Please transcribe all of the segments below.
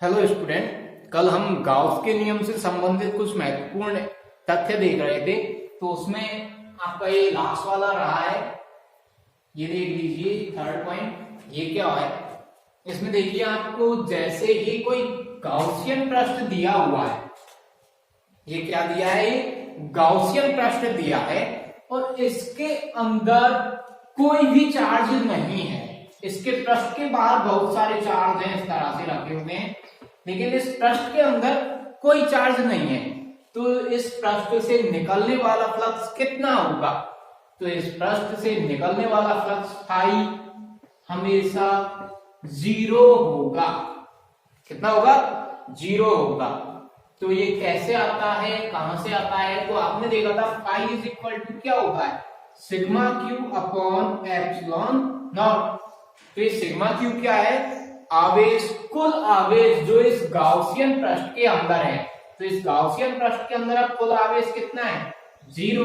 Hello student, कल हम Gauss के नियम से संबंधित कुछ महत्वपूर्ण तथ्य देख रहे थे। तो उसमें आपका ये लास्ट वाला रहा है, ये देख लीजिए थर्ड पॉइंट। ये क्या है, इसमें देखिए आपको जैसे ही कोई गाउसियन पृष्ठ दिया हुआ है, ये क्या दिया है, ये गाउसियन पृष्ठ दिया है और इसके अंदर कोई भी चार्ज नहीं है। इसके पृष्ठ के बाहर बहुत सारे चार्ज हैं, इस तरह से रखे हुए हैं, लेकिन इस पृष्ठ के अंदर कोई चार्ज नहीं है। तो इस पृष्ठ से निकलने वाला फ्लक्स कितना होगा? तो इस पृष्ठ से निकलने वाला फ्लक्स फाई हमेशा 0 होगा। कितना होगा? 0 होगा। तो ये कैसे आता है, कहां से आता है? तो आपने देखा था फाई इज इक्वल टू क्या होता है, sigma Q upon epsilon not. तो ये सिग्मा क्यू क्या है, आवेश, कुल आवेश जो इस गाउसियन पृष्ठ के अंदर है। तो इस गाउसियन पृष्ठ के अंदर अब कुल आवेश कितना है, 0।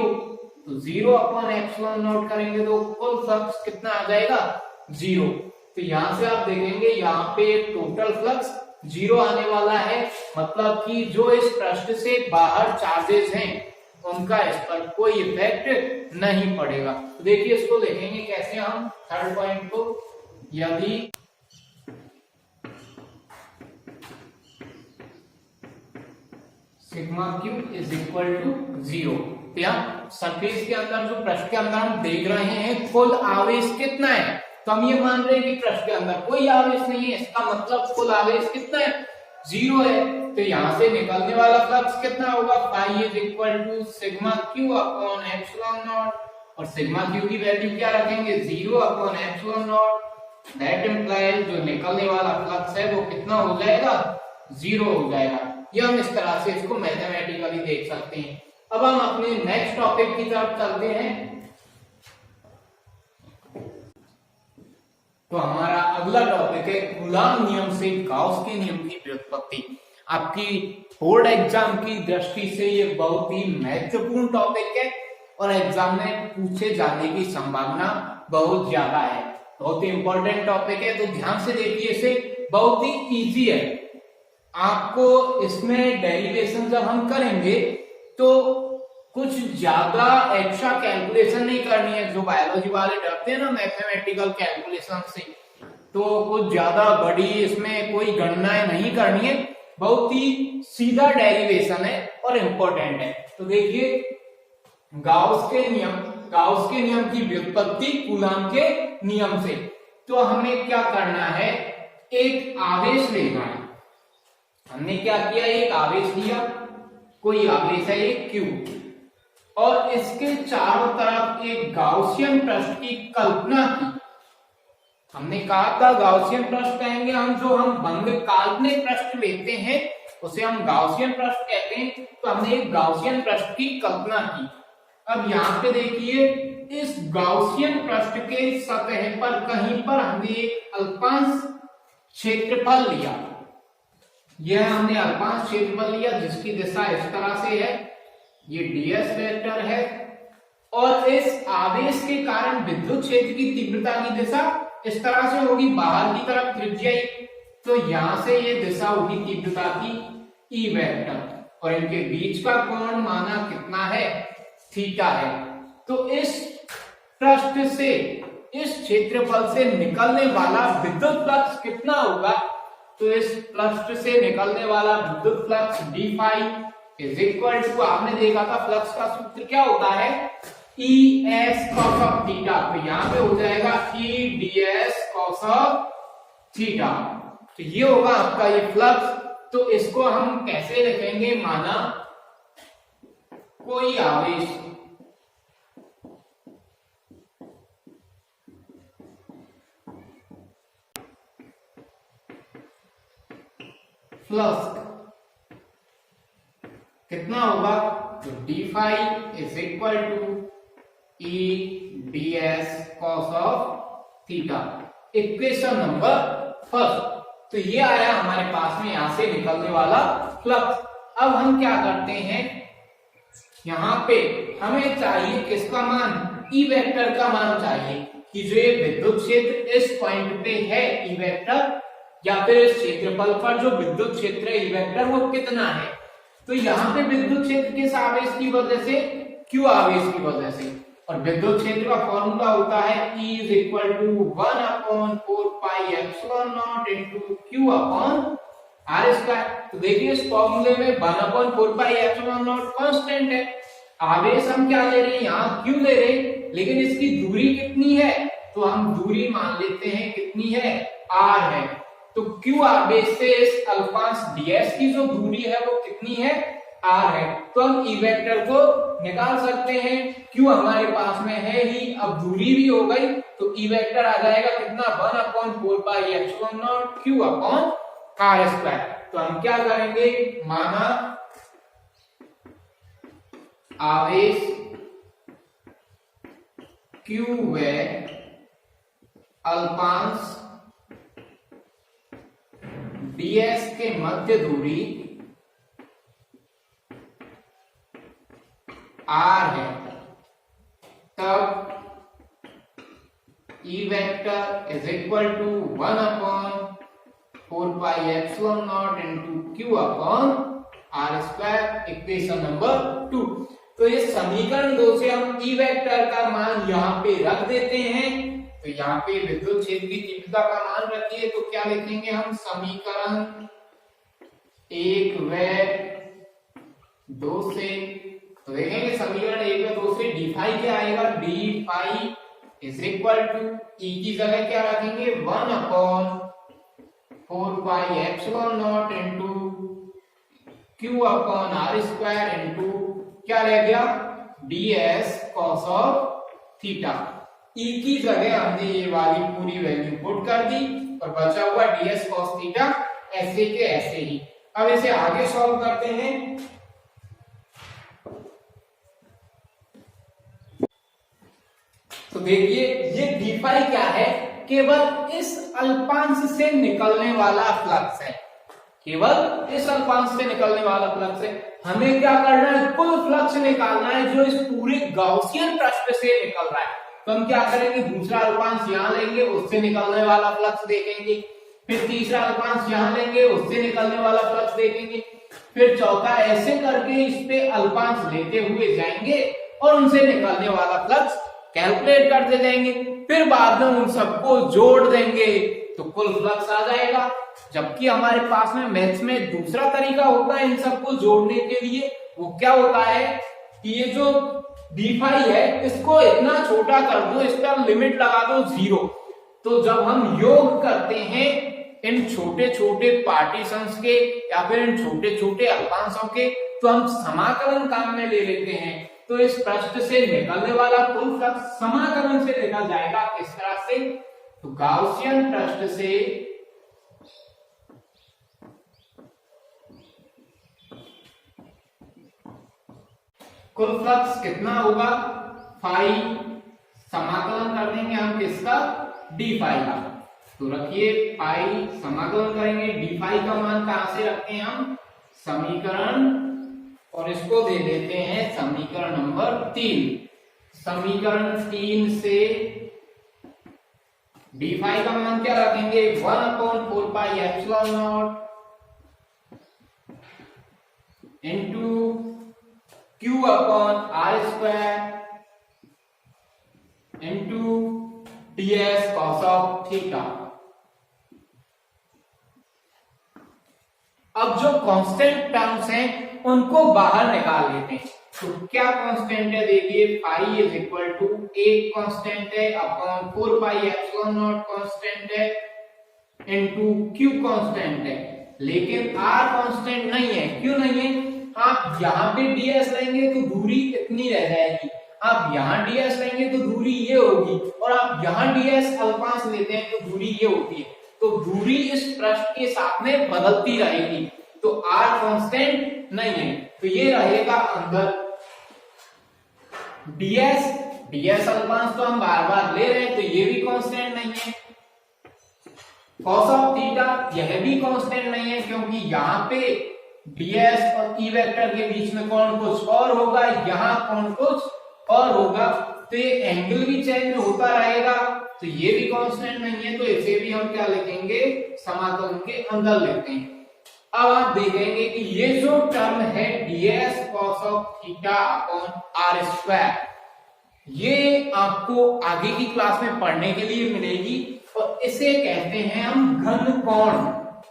तो 0 अपॉन एप्सिलॉन नॉट करेंगे तो कुल फ्लक्स कितना आ जाएगा, 0। तो यहां से आप देखेंगे यहाँ पे टोटल फ्लक्स 0 आने वाला है, मतलब कि जो इस पृष्ठ से बाहर चार्जेस हैं उनका इस पर कोई इफेक्ट नहीं पड़ेगा। तो देखिए इसको देखेंगे कैसे हम थर्ड पॉइंट को। यदि sigma Q is equal to 0, तो यहाँ सरफेस के अंदर, जो पृष्ठ के अंदर हम देख रहे हैं, कुल आवेश कितना है, तो हम ये मान रहे हैं कि पृष्ठ के अंदर कोई आवेश नहीं है, इसका मतलब कुल आवेश कितना है, 0 है। तो यहाँ से निकलने वाला फ्लक्स कितना होगा, phi is equal to sigma Q upon epsilon naught, और सिग्मा क्यू की वैल्यू क्या रखेंगे, 0 upon epsilon naught. That implies जो निकलने वाला फ्लक्स है वो कितना हो जाएगा, 0 हो जाएगा। ये हम इस तरह से इसको मैथमेटिकली देख सकते हैं। अब हम अपने नेक्स्ट टॉपिक की तरफ चलते हैं। तो हमारा अगला टॉपिक है कूलॉम नियम से गाउस के नियम की व्युत्पत्ति। आपकी बोर्ड एग्जाम की दृष्टि से ये बहुत ही महत्वपूर्ण टॉपिक है और एग्जाम में पूछे जाने की संभावना बहुत ज्यादा है। बहुत ही इंपॉर्टेंट टॉपिक है, तो ध्यान से देखिए, इसे बहुत ही इजी है। आपको इसमें डेरिवेशन जब हम करेंगे तो कुछ ज्यादा एक्स्ट्रा कैलकुलेशन नहीं करनी है। जो बायोलॉजी वाले डरते हैं ना मैथमेटिकल कैलकुलेशन से, तो कुछ ज्यादा बड़ी इसमें कोई गणनाएं नहीं करनी है, बहुत ही सीधा डेरिवेशन है और इम्पोर्टेंट है। तो देखिए गाउस के नियम की व्युत्पत्ति कूलॉम के नियम से। तो हमें क्या करना है, एक आवेश लेना है। हमने क्या किया, एक आवेश लिया, कोई आवेश है एक क्यू, और इसके चारों तरफ एक गाउसियन पृष्ठ की कल्पना की। हमने कहा था गाउसियन पृष्ठ कहेंगे हम, जो हम बंद काल्पनिक पृष्ठ लेते हैं उसे हम गाउसियन पृष्ठ कहते हैं। तो हमने एक गाउसियन पृष्ठ की कल्पना की। अब यहाँ पे देखिए, इस गाउसियन पृष्ठ के सतह पर कहीं पर हमने एक अल्पांश क्षेत्रफल लिया। यह हमने अल्पांश क्षेत्रफल लिया जिसकी दिशा इस तरह से है, ये ds वेक्टर है, और इस आवेश के कारण विद्युत क्षेत्र की तीव्रता की दिशा इस तरह से होगी, बाहर की तरफ त्रिज्या। तो यहां से ये दिशा होगी तीव्रता की E वेक्टर, और इनके बीच का कोण माना कितना है, थीटा है। तो इस पृष्ठ से, इस क्षेत्रफल से निकलने वाला विद्युत फ्लक्स कितना होगा, तो इस पृष्ठ से निकलने वाला विद्युत flux D phi is equal to, आपने देखा था फ्लक्स का सूत्र क्या होता है, E S cos of theta. तो यहाँ पे हो जाएगा E D S cos of theta. तो ये होगा आपका ये फ्लक्स। तो इसको हम कैसे लिखेंगे, माना कोई आवेश फ्लक्स कितना होगा, तो D phi is equal to E D S cos of theta. Equation number first. तो ये आया हमारे पास में यहां से निकलने वाला फ्लक्स। अब हम क्या करते हैं, यहां पे हमें चाहिए किसका मान, ई वेक्टर का मान चाहिए, कि जो ये विद्युत क्षेत्र इस पॉइंट पे है ई वेक्टर, या फिर इस क्षेत्रफल पर जो विद्युत क्षेत्र है E वेक्टर वो कितना है। तो यहाँ पे विद्युत क्षेत्र किस आवेश की वजह से, Q आवेश की वजह से, और विद्युत क्षेत्र का फॉर्मूला होता है E is equal to 1/4 pi epsilon naught into Q upon R square. तो देखिए इस फॉर्मूले में 1/4 पाई एप्सिलॉन नॉट कांस्टेंट है, आवेश हम क्या ले रहे हैं यहाँ Q ले रहे हैं, लेकिन इसकी दूरी कितनी है, तो हम दूरी मान लेते हैं कितनी है, R है। तो Q आवेश से इस अल्पांश ds की जो दूरी है वो कितनी है, R है। तो हम E वेक्टर को निकाल सकते हैं, Q हमारे पास में है ही, अब दूरी भी हो गई, तो E वेक्टर आ जाएगा कितना, 1/4 pi epsilon not Q upon R square. तो हम क्या करेंगे, माना आवेश Q व अल्पांश ds के मध्य दूरी R है, तब E vector is equal to 1/4 pi epsilon naught into Q upon R square, equation number 2। तो इस समीकरण 2 से हम E वेक्टर का मान यहाँ पे रख देते हैं। तो यहाँ पे विद्युत क्षेत्र की तीव्रता का मान रखिए, तो क्या लिखेंगे हम, समीकरण 1 व 2 से, तो देखेंगे समीकरण 1 व 2 से डी फाई क्या आएगा, D phi is equal to E की जगह क्या रखेंगे, 1/4 pi epsilon naught into Q upon R square into क्या रह गया, ds cos of theta. E की जगह हमने ये वाली पूरी वैल्यू पुट कर दी और बचा हुआ ds cos थीटा ऐसे के ऐसे ही। अब इसे आगे सॉल्व करते हैं। तो देखिए ये डी फाई क्या है, केवल इस अल्पांश से निकलने वाला फ्लक्स है, केवल इस अल्पांश से निकलने वाला फ्लक्स है। हमें क्या करना है, कुल फ्लक्स निकालना है जो इस पूरे गाउसियन पृष्ठ से निकल रहा है। तो हम क्या करेंगे, दूसरा अल्पांश यहाँ लेंगे, उससे निकलने वाला फ्लक्स देखेंगे, फिर तीसरा अल्पांश यहाँ लेंगे, उससे निकलने वाला फ्लक्स देखेंगे, फिर चौथा, ऐसे करके इस पे अल्पांश लेते हुए जाएंगे और उनसे निकलने वाला फ्लक्स कैलकुलेट करते जाएंगे, फिर बाद में उन सबको जोड़ देंगे तो कुल फ्लक्स आ जाएगा। जबकि हमारे पास में मैथ्स में दूसरा तरीका होता है इन सबको जोड़ने के लिए, वो क्या होता है कि ये जो डी फाई है इसको इतना छोटा कर दो, इस पर लिमिट लगा दो 0। तो जब हम योग करते हैं इन छोटे छोटे पार्टीशंस के या फिर इन छोटे छोटे अल्पांशों के, तो हम समाकलन काम में ले लेते हैं। तो इस पृष्ठ से निकलने वाला कुल फ्लक्स समाकलन से निकल जाएगा। किस तरह से, तो गाउसियन पृष्ठ से कुल फ्लक्स कितना होगा, फाई, समाकलन कर देंगे हम किसका, डी फाई का। तो रखिए फाई, समाकलन करेंगे, डी फाई का मान कहां से रखते हैं हम, समीकरण, और इसको दे देते हैं समीकरण नंबर 3। समीकरण 3 से डी फाई का मान क्या रखेंगे, 1/4 pi epsilon naught into Q upon R square into ds cos of theta. अब जो कांस्टेंट टर्म्स हैं उनको बाहर निकाल लेते हैं। तो क्या कांस्टेंट है, देखिए फाई इज इक्वल टू एक कांस्टेंट है upon 4 pi epsilon not constant है इनटू Q कांस्टेंट है, लेकिन R कांस्टेंट नहीं है। क्यों नहीं है, आप यहाँ पे ds लेंगे तो दूरी इतनी रह जाएगी, आप यहाँ ds लेंगे तो दूरी ये होगी, और आप यहाँ ds अल्पांश लेते हैं तो दूरी ये होती है। तो दूरी इस पृष्ठ के साथ में बदलती रहेगी, तो R कांस्टेंट नहीं है, तो ये रहेगा अंदर ds अल्पांश तो हम बार बार ले रहे हैं, तो ये भी कांस्टेंट नहीं है। cos ऑफ थीटा यह भी कांस्टेंट नहीं है, क्योंकि यहाँ पे ds और E वेक्टर के बीच में कौन कुछ और होगा, यहाँ कौन कुछ और होगा, तो ये एंगल भी चेंज होता रहेगा तो ये भी कांस्टेंट नहीं है, तो इसे भी हम क्या लिखेंगे, समाकलन के अंदर लेते हैं। अब आप देखेंगे कि ये जो टर्म है ds cos of theta upon r square, ये आपको आगे की क्लास में पढ़ने के लिए मिलेगी और इसे कहते हैं हम घन कोण।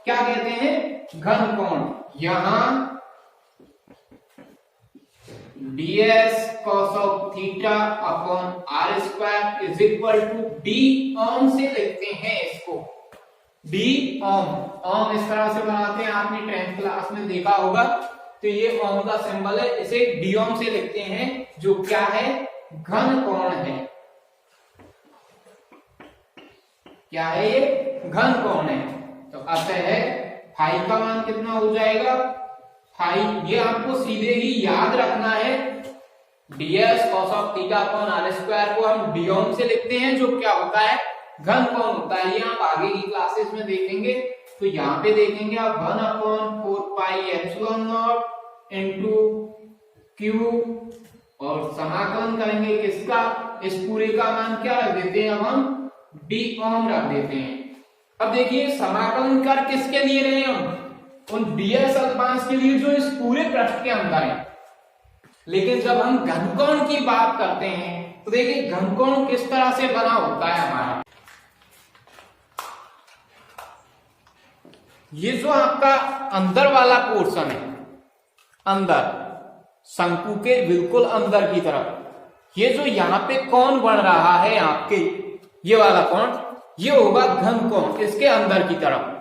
क्या कहते हैं, घन कोण। यहां ds cos of theta upon r square is equal to d ओम से लिखते हैं इसको, d ओम। ओम इस तरह से बनाते हैं, आपने 10th क्लास में देखा होगा। तो ये ओम का सिंबल है, इसे d ओम से लिखते हैं, जो क्या है, घन कोण है। क्या है ये, घन कोण है। तो अतः फाई का मान कितना हो जाएगा, फाई, ये आपको सीधे ही याद रखना है, ds cos of theta upon r square को हम d ओम से लिखते हैं, जो क्या होता है, घन कोण होता है। ये आप आगे की क्लासेस में देखेंगे। तो यहाँ पे देखेंगे आप 1 upon 4 pi epsilon naught into Q, और समाकलन करेंगे किसका, इस पूरे का मान क्या रख देते हैं, अब हम d ओम रख देते हैं। अब देखिए समाकलन कर किसके लिए रहे हैं हम, उन ds अल्पांश के लिए जो इस पूरे पृष्ठ के अंदर है। लेकिन जब हम घनकोण की बात करते हैं तो देखिए घनकोण किस तरह से बना होता है हमारा। ये जो आपका अंदर वाला पोर्शन है, अंदर शंकु के बिल्कुल अंदर की तरफ, ये जो यहाँ पे कोण बन रहा है आपके, ये वाला कोण, ये होगा घन कोण इसके अंदर की तरफ।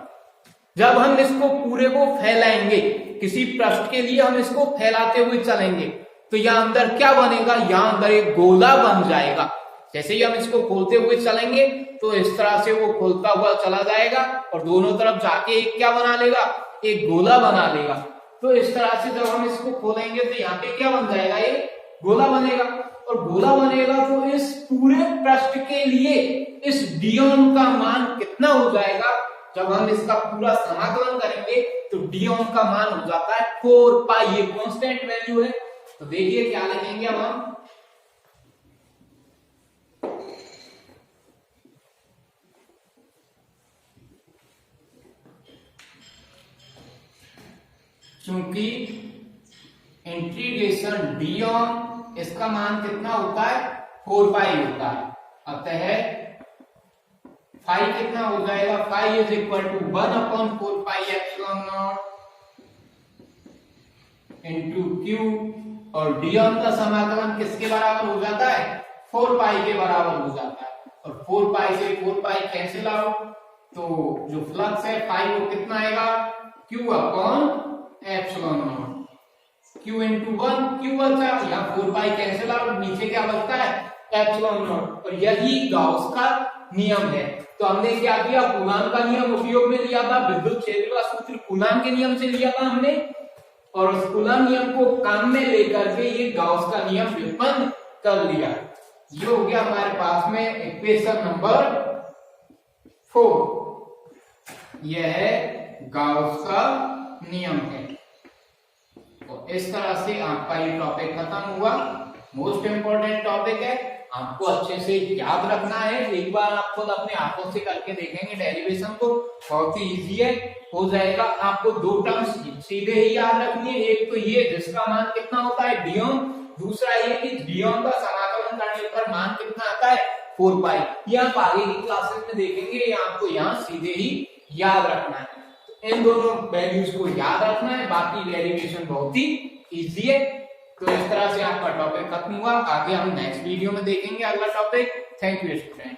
जब हम इसको पूरे को फैलाएंगे, किसी पृष्ठ के लिए हम इसको फैलाते हुए चलेंगे, तो यहाँ अंदर क्या बनेगा, यहाँ अंदर एक गोला बन जाएगा। जैसे ही हम इसको खोलते हुए चलेंगे तो इस तरह से वो खोलता हुआ चला जाएगा और दोनों तरफ जाके एक क्या बना लेगा, एक गोला बना लेगा। तो इस तरह से जब हम इसको खोलेंगे तो यहाँ पे क्या बन जाएगा, ये गोला बनेगा। और गोला बनेगा तो इस पूरे पृष्ठ के लिए इस d ओम का मान कितना हो जाएगा, जब हम इसका पूरा समाकलन करेंगे तो d ओम का मान हो जाता है 4 पाई। ये कांस्टेंट वैल्यू है। तो देखिए क्या लिखेंगे अब हम, चूंकि इंटीग्रेशन d ओम, इसका मान कितना होता है, 4 पाई होता है। अतः फाई कितना हो जाएगा, phi is equal to 1 upon 4 pi epsilon naught into Q, और d ओम का समाकलन किसके बराबर हो जाता है, 4 पाई के बराबर हो जाता है। और 4 पाई से 4 पाई कैंसिल आउट, तो जो फ्लक्स है फाई वो कितना आएगा, q upon epsilon not, q into 1, q बचा, यहाँ 4 पाई कैंसिल आउट, नीचे क्या बचता है, एप्सिलॉन नॉट। और यही गाउस का नियम है। तो हमने क्या किया, कूलाम का नियम उपयोग में लिया था, विद्युत क्षेत्र का सूत्र कूलाम के नियम से लिया था हमने, और उस कूलाम नियम को काम में लेकर के ये गाउस का नियम व्युत्पन्न कर लिया। ये हो गया हमारे पास में इक्वेशन नंबर 4। यह है गाउस का नियम है। तो इस तरह से आपका ये टॉपिक खत्म हुआ। मोस्ट इंपोर्टेंट टॉपिक है, आपको अच्छे से याद रखना है। एक बार आप खुद अपने हाथों से करके देखेंगे डेरिवेशन को, बहुत ही इजी है, हो जाएगा। आपको 2 टर्म्स सीधे ही याद रखनी है। एक तो ये जिसका मान कितना होता है, d ओम, दूसरा ये कि d ओम का समाकलन करने पर मान कितना आता है, 4 पाई। ये आप आगे की क्लासेस में देखेंगे, ये आपको यहाँ सीधे ही याद रखना है। इन दोनों वैल्यूज को याद रखना है, बाकी डेरिवेशन बहुत ही इजी है। तो इस तरह से आपका टॉपिक खत्म हुआ। आगे हम नेक्स्ट वीडियो में देखेंगे अगला टॉपिक। Thank you student.